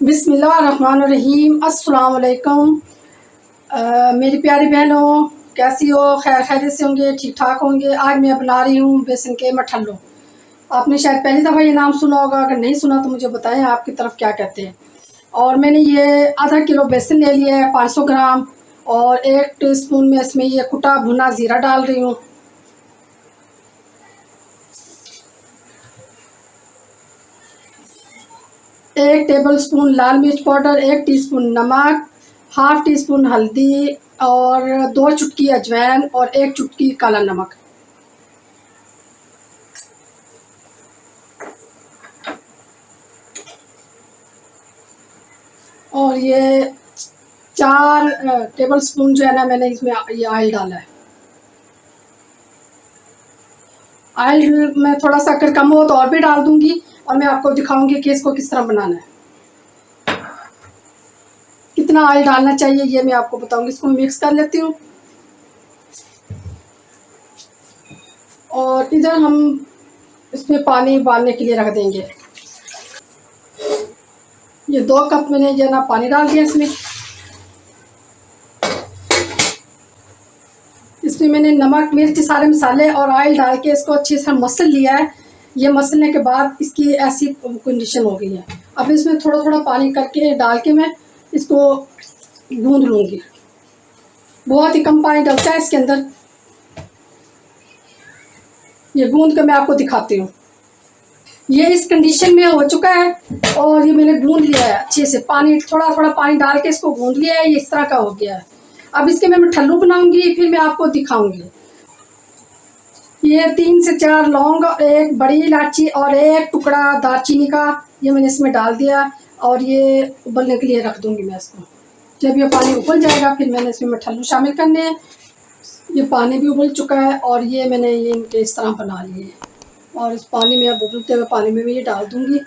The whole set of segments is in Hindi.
बिस्मिल्लाहिर्रहमानिर्रहीम। अस्सलाम वालेकुम। मेरी प्यारी बहनों, कैसी हो? खैर खैरियत से होंगे, ठीक ठाक होंगे। आज मैं बना रही हूँ बेसन के मठल्लो। आपने शायद पहली दफ़ा ये नाम सुना होगा, अगर नहीं सुना तो मुझे बताएं आपकी तरफ क्या कहते हैं। और मैंने ये आधा किलो बेसन ले लिया है, 500 ग्राम, और 1 टीस्पून में इसमें ये कुटा भुना ज़ीरा डाल रही हूँ। एक टेबल स्पून लाल मिर्च पाउडर, 1 टीस्पून नमक, हाफ टी स्पून हल्दी, और 2 चुटकी अजवाइन और 1 चुटकी काला नमक। और ये 4 टेबल स्पून जो है ना, मैंने इसमें ये ऑयल डाला है। ऑयल में थोड़ा सा अगर कम हो तो और भी डाल दूंगी, और मैं आपको दिखाऊंगी कि इसको किस तरह बनाना है। कितना ऑयल डालना चाहिए ये मैं आपको बताऊंगी। इसको मैं मिक्स कर लेती हूँ। और इधर हम इसमें पानी उबालने के लिए रख देंगे। ये 2 कप मैंने जो ना पानी डाल दिया इसमें। इसमें मैंने नमक, मिर्च, सारे मसाले और ऑयल डाल के इसको अच्छे से मसल लिया है। ये मसलने के बाद इसकी ऐसी कंडीशन हो गई है। अब इसमें थोड़ा थोड़ा पानी करके डाल के मैं इसको गूंद लूँगी। बहुत ही कम पानी डलता है इसके अंदर। ये गूंद के मैं आपको दिखाती हूँ। ये इस कंडीशन में हो चुका है और ये मैंने गूंद लिया है अच्छे से। पानी थोड़ा थोड़ा पानी डाल के इसको गूंद लिया है। ये इस तरह का हो गया है। अब इसके मैं मठल्लू बनाऊंगी, फिर मैं आपको दिखाऊंगी। ये 3 से 4 लौंग, 1 बड़ी इलायची और 1 टुकड़ा दालचीनी का ये मैंने इसमें डाल दिया। और ये उबलने के लिए रख दूंगी मैं इसको। जब ये पानी उबल जाएगा फिर मैंने इसमें मठल्लू शामिल करने हैं। ये पानी भी उबल चुका है और ये मैंने ये इनके इस तरह बना लिए। और इस पानी में, अब उबलते हुए पानी में मैं ये डाल दूंगी।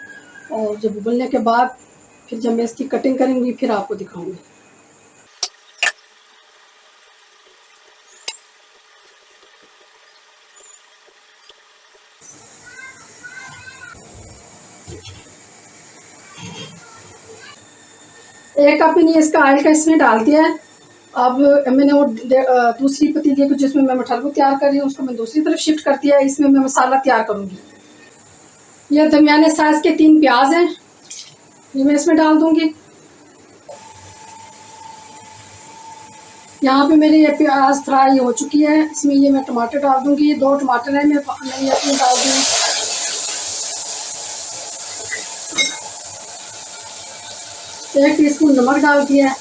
और जब उबलने के बाद फिर जब मैं इसकी कटिंग करूँगी फिर आपको दिखाऊंगी। एक कप मैंने इसका ऑयल का इसमें डाल दिया है। अब मैंने वो दूसरी पतीली को जिसमें मैं मठल्लू तैयार कर रही हूँ उसको मैं दूसरी तरफ शिफ्ट कर दिया है। इसमें मैं मसाला तैयार करूँगी। ये दरमियाने साइज़ के 3 प्याज हैं, ये मैं इसमें डाल दूँगी। यहाँ पे मेरी ये प्याज फ्राई हो चुकी है। इसमें ये मैं टमाटर डाल दूँगी। 2 टमाटर हैं, मैं ये अपने डाल दूँगी। 1 टीस्पून नमक डाल दिया है।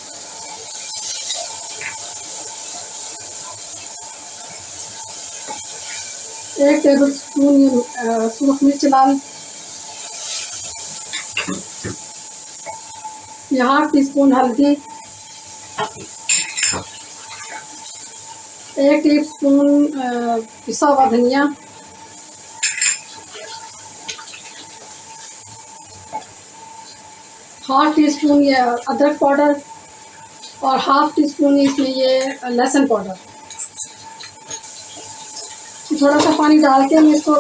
एक टेबल स्पून ये सूरख मिर्च लाल, हाफ टी स्पून हल्दी, 1 टीस्पून पिसा हुआ धनिया, हाफ टी स्पून ये अदरक पाउडर, और हाफ टी स्पून इसमें ये लहसुन पाउडर। थोड़ा सा पानी डाल के मैं इसको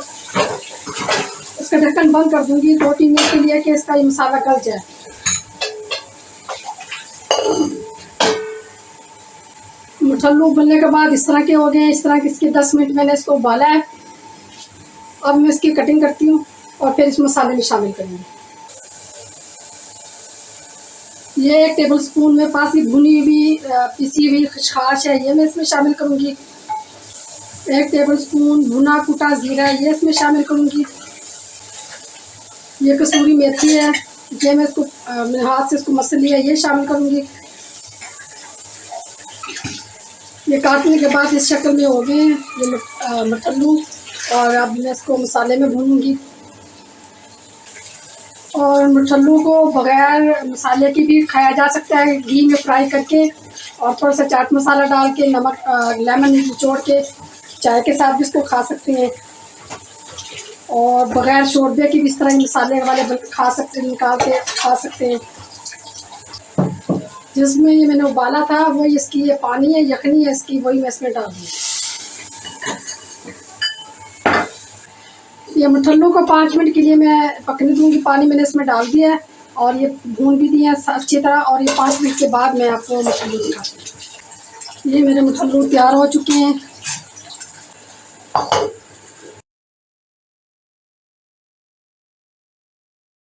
इसका ढक्कन बंद कर दूंगी 2-3 मिनट के लिए कि इसका ये मसाला गल जाए। मठल्लू उबलने के बाद इस तरह के हो गए। इस तरह के इसके 10 मिनट मैंने इसको उबाला है। अब मैं इसकी कटिंग करती हूँ और फिर इस मसाले में शामिल करूँगी। ये 1 टेबल स्पून में पास ही भुनी हुई पिसी हुई खसखस है, ये मैं इसमें शामिल करूँगी। 1 टेबल स्पून भुना कुटा ज़ीरा ये इसमें शामिल करूँगी। ये कसूरी मेथी है, ये मैं इसको मेरे हाथ से इसको मसल लिया, ये शामिल करूँगी। ये काटने के बाद इस शक्ल में हो गए हैं ये मठल्लू। और अब मैं इसको मसाले में भूनूंगी। और मठल्लू को बग़ैर मसाले के भी खाया जा सकता है, घी में फ्राई करके और थोड़ा सा चाट मसाला डाल के, नमक लेमन निचोड़ के चाय के साथ भी इसको खा सकते हैं। और बग़ैर शोरबे की भी इस तरह मसाले वाले खा सकते हैं, निकाल के खा सकते हैं। जिसमें ये मैंने उबाला था वही इसकी ये पानी है, यखनी है इसकी, वही मैं इसमें डाल दूँ। ये मठल्लू को 5 मिनट के लिए मैं पकने दूँगी। पानी मैंने इसमें डाल दिया है और ये भून भी दिए हैं अच्छी तरह। और ये 5 मिनट के बाद मैं आपको मठल्लू दिखाती हूँ। ये मेरे मठल्लू तैयार हो चुके हैं।